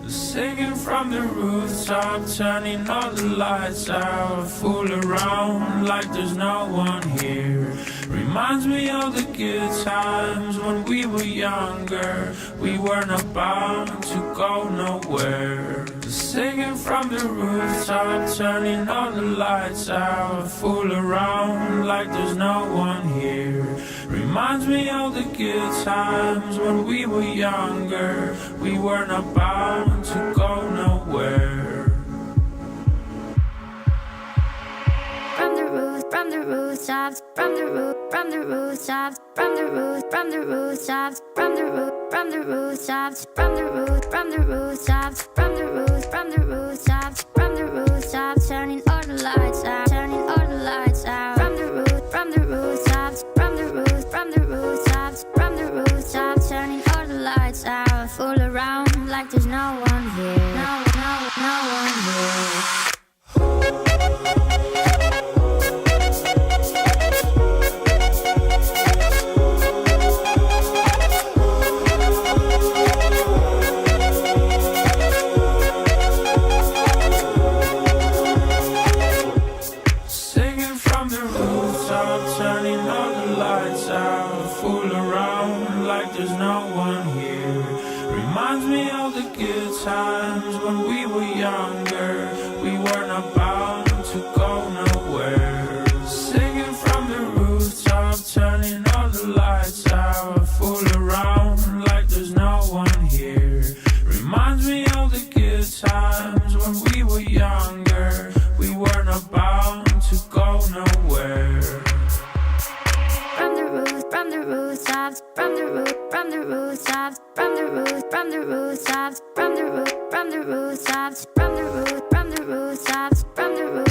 Singing from the rooftop, turning all the lights out. Fool around like there's no one here. Reminds me of the good times when we were younger. We weren't about to go nowhere. Singing from the rooftop, turning all the lights out. Fool around like there's no one here. Reminds me of the good times when we were younger. We weren't about to go nowhere. From the rooftops, from the rooftops, from the rooftops, from the rooftops, from the rooftops, from the rooftops, turning all the lights out, turning all the lights out. From the rooftops, from the rooftops, from the rooftops, turning all the lights out. Fool around like there's no one here, no one here. Turning all the lights out, fool around like there's no one here. Reminds me of the good times when we were younger. We weren't about to go nowhere. Singing from the rooftop, turning all the lights out, fool around like there's no one here. Reminds me of the good times when we were younger. We weren't about to go nowhere. From the rooftops, from the rooftops, from the rooftops, from the rooftops, from the rooftops, from the rooftops, from the